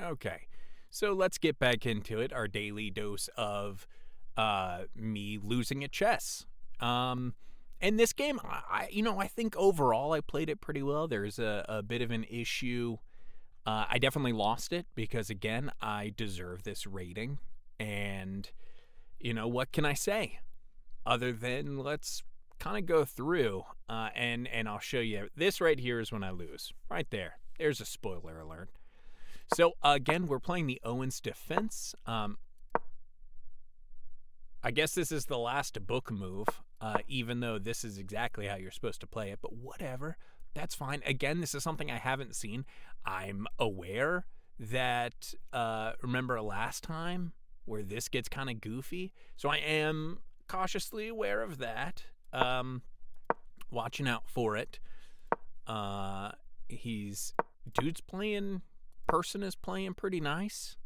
Okay, so let's get back into it. Our daily dose of me losing at chess. Um, and this game, I think overall I played it pretty well. There's a bit of an issue. I definitely lost it because again, I deserve this rating. And what can I say other than let's kind of go through and I'll show you. This right here is when I lose. Right there. There's a spoiler alert. So again, we're playing the Owens defense. I guess this is the last book move, even though this is exactly how you're supposed to play it. But whatever, that's fine. Again, this is something I haven't seen. I'm aware that remember last time where this gets kind of goofy, so I am cautiously aware of that. Watching out for it. He's dude's playing. Person is playing pretty nice.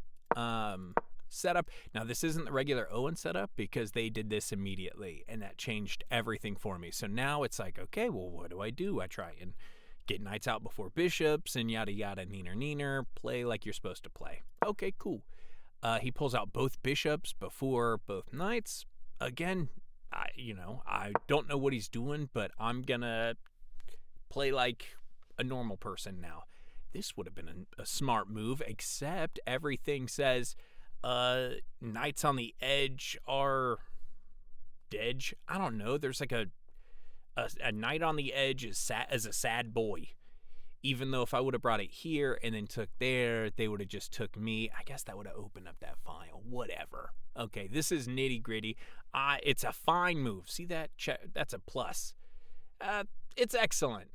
Setup. Now, this isn't the regular Owen setup because they did this immediately, and that changed everything for me. So now it's like, okay, well, what do? I try and get knights out before bishops and yada yada, neener neener. Play like you're supposed to play. Okay, cool. He pulls out both bishops before both knights. Again, I don't know what he's doing, but I'm gonna play like a normal person now. This would have been a smart move, except everything says knights on the edge are dead. I don't know. There's like a knight on the edge is as a sad boy. Even though if I would have brought it here and then took there, they would have just took me. I guess that would have opened up that file. Whatever. Okay, this is nitty gritty. It's a fine move. See that? That's a plus. It's excellent.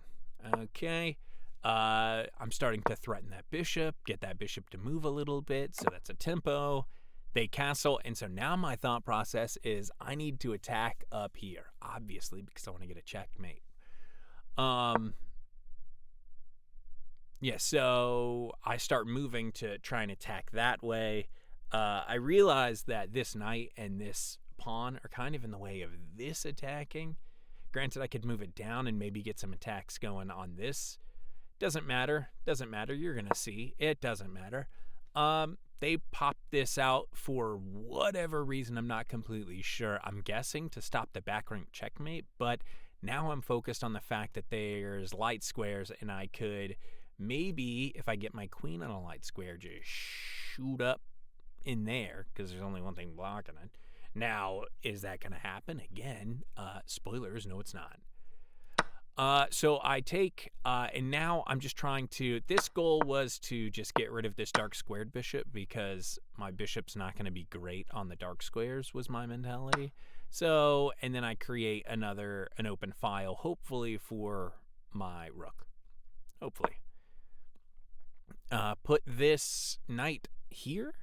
Okay. I'm starting to threaten that bishop, get that bishop to move a little bit, so that's a tempo. They castle, and so now my thought process is I need to attack up here, obviously, because I want to get a checkmate. Yeah, so I start moving to try and attack that way. I realize that this knight and this pawn are kind of in the way of this attacking. Granted, I could move it down and maybe get some attacks going on this. Doesn't matter. You're going to see. It doesn't matter. They popped this out for whatever reason. I'm not completely sure. I'm guessing to stop the back rank checkmate, but now I'm focused on the fact that there's light squares and I could maybe, if I get my queen on a light square, just shoot up in there because there's only one thing blocking it. Now, is that going to happen? Again, spoilers, no it's not. So I take, and now I'm just trying to, this goal was to just get rid of this dark squared bishop because my bishop's not going to be great on the dark squares was my mentality. So, and then I create an open file, hopefully for my rook. Hopefully. Put this knight here,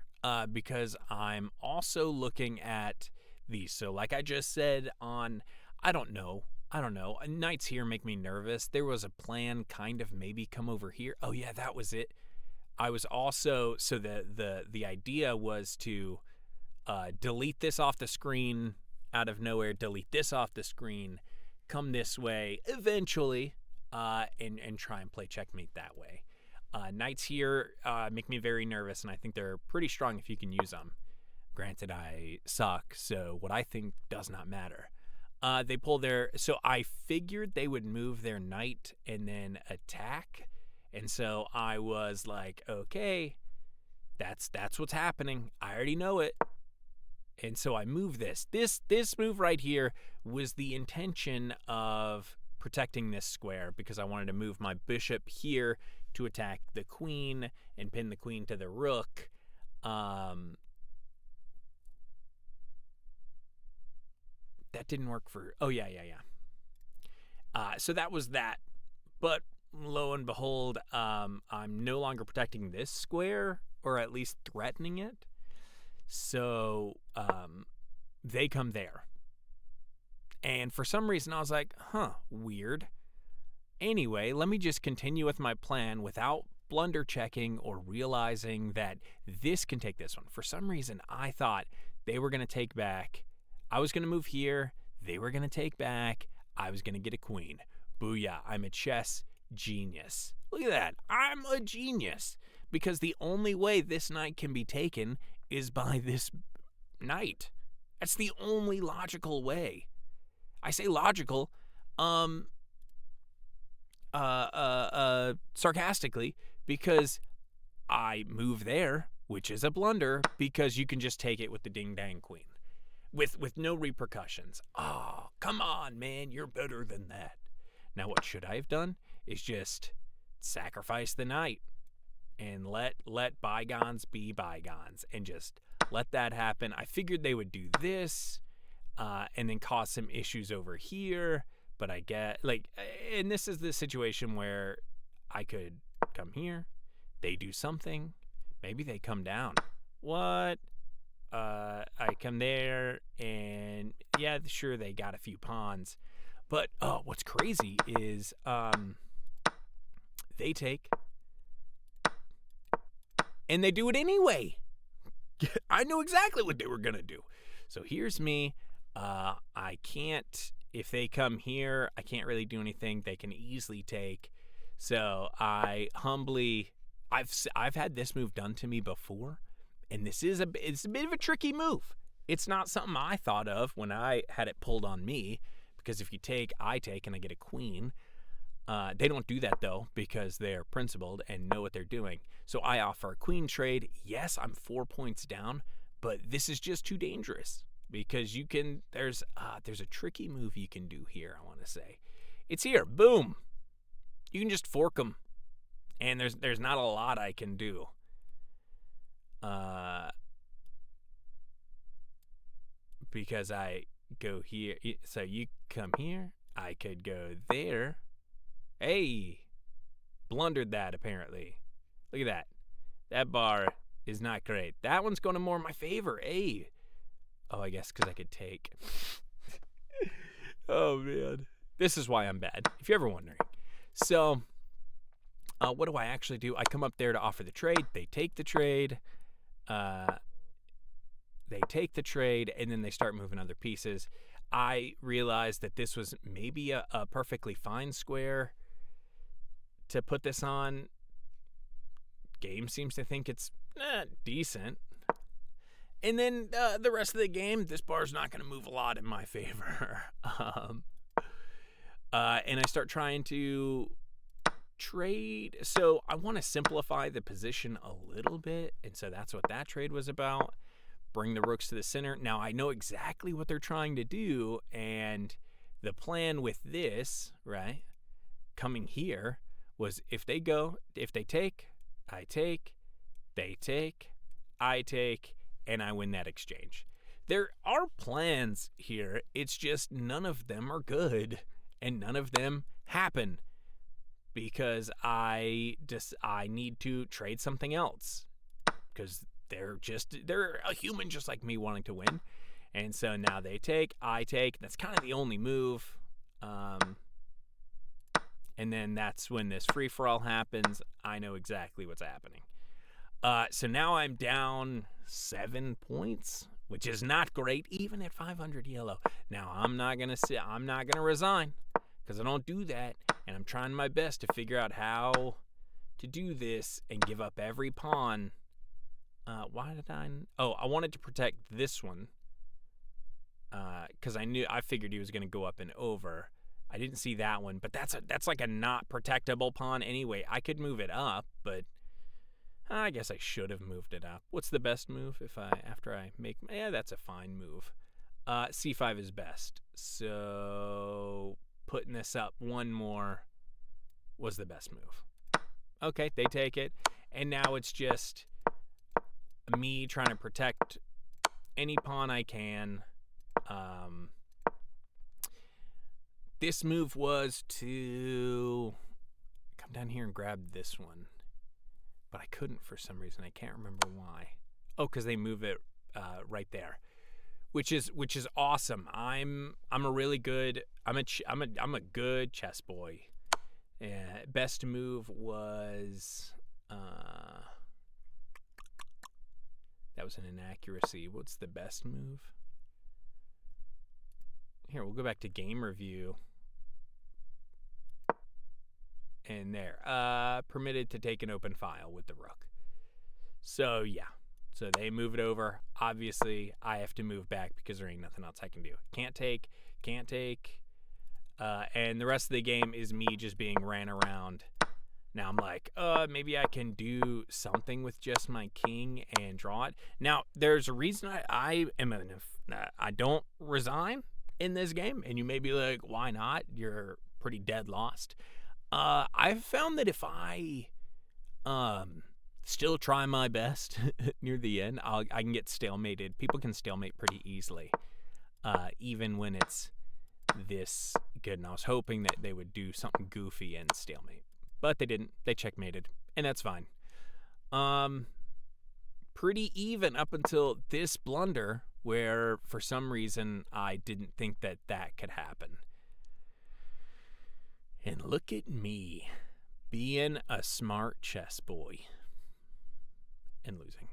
because I'm also looking at these. So like I just said I don't know. Knights here make me nervous. There was a plan, kind of maybe come over here. Oh yeah, that was it. I was also the idea was to delete this off the screen out of nowhere. Delete this off the screen. Come this way eventually, and try and play checkmate that way. Knights here make me very nervous, and I think they're pretty strong if you can use them. Granted, I suck, so what I think does not matter. They pull their, so I figured they would move their knight and then attack, and so I was like, okay, that's what's happening. I already know it, and so I move this. This move right here was the intention of protecting this square because I wanted to move my bishop here to attack the queen and pin the queen to the rook. That didn't work for... Oh, yeah. So that was that. But lo and behold, I'm no longer protecting this square, or at least threatening it. So they come there. And for some reason, I was like, weird. Anyway, let me just continue with my plan without blunder checking or realizing that this can take this one. For some reason, I thought they were going to take back. I was going to move here. They were going to take back. I was going to get a queen. Booyah. I'm a chess genius. Look at that. I'm a genius. because the only way this knight can be taken is by this knight. That's the only logical way. I say logical, sarcastically, because I move there, which is a blunder, because you can just take it with the ding-dang queen. With no repercussions. Oh, come on, man, you're better than that. Now, what should I have done is just sacrifice the knight and let bygones be bygones and just let that happen. I figured they would do this and then cause some issues over here, but I get, and this is the situation where I could come here, they do something, maybe they come down. What? I come there, and yeah, sure, they got a few pawns, but what's crazy is they take, and they do it anyway. I knew exactly what they were gonna do. So here's me. I can't. If they come here, I can't really do anything. They can easily take. So I humbly, I've had this move done to me before. And it's a bit of a tricky move. It's not something I thought of when I had it pulled on me, because if you take, I take, and I get a queen. They don't do that, though, because they're principled and know what they're doing. So I offer a queen trade. Yes, I'm 4 points down, but this is just too dangerous, because you can, there's a tricky move you can do here, I want to say. It's here. Boom. You can just fork them, and there's not a lot I can do. Because I go here, so you come here, I could go there. Hey, blundered that apparently. Look at that. That bar is not great. That one's going to more my favor. Hey. Oh, I guess because I could take. Oh, man. This is why I'm bad, if you're ever wondering. So, what do I actually do? I come up there to offer the trade. They take the trade. They take the trade, and then they start moving other pieces. I realized that this was maybe a perfectly fine square to put this on. Game seems to think it's decent. And then the rest of the game, this bar's not going to move a lot in my favor. And I start trying to trade. So I want to simplify the position a little bit, and so that's what that trade was about. Bring the rooks to the center. Now I know exactly what they're trying to do, and the plan with this, right, coming here, was if they take, I take, they take, I take, and I win that exchange. There are plans here. It's just none of them are good, and none of them happen, because I need to trade something else, because they're a human just like me wanting to win. And so now they take, I take. That's kind of the only move. And then that's when this free-for-all happens. I know exactly what's happening. So now I'm down 7 points, which is not great, even at 500 yellow. Now I'm not gonna resign, because I don't do that, and I'm trying my best to figure out how to do this and give up every pawn. Why did I? Oh, I wanted to protect this one, because I figured he was going to go up and over. I didn't see that one, but that's like a not protectable pawn anyway. I could move it up, but I guess I should have moved it up. What's the best move after I make? Yeah, that's a fine move. C5 is best. So putting this up one more was the best move. Okay, they take it, and now it's just me trying to protect any pawn I can. This move was to come down here and grab this one, but I couldn't for some reason. I can't remember why. Oh, because they move it right there, which is awesome. I'm a really good. I'm a good chess boy. Best move was. That was an inaccuracy. What's the best move? Here, we'll go back to game review. And there. Permitted to take an open file with the rook. So, yeah. So they move it over. Obviously, I have to move back because there ain't nothing else I can do. Can't take. And the rest of the game is me just being ran around. Now I'm like, maybe I can do something with just my king and draw it. Now, there's a reason I don't resign in this game. And you may be like, why not? You're pretty dead lost. I've found that if I still try my best near the end, I can get stalemated. People can stalemate pretty easily, even when it's this good. And I was hoping that they would do something goofy and stalemate, but they didn't. They checkmated, and that's fine. Pretty even up until this blunder, where for some reason I didn't think that could happen. And look at me being a smart chess boy and losing.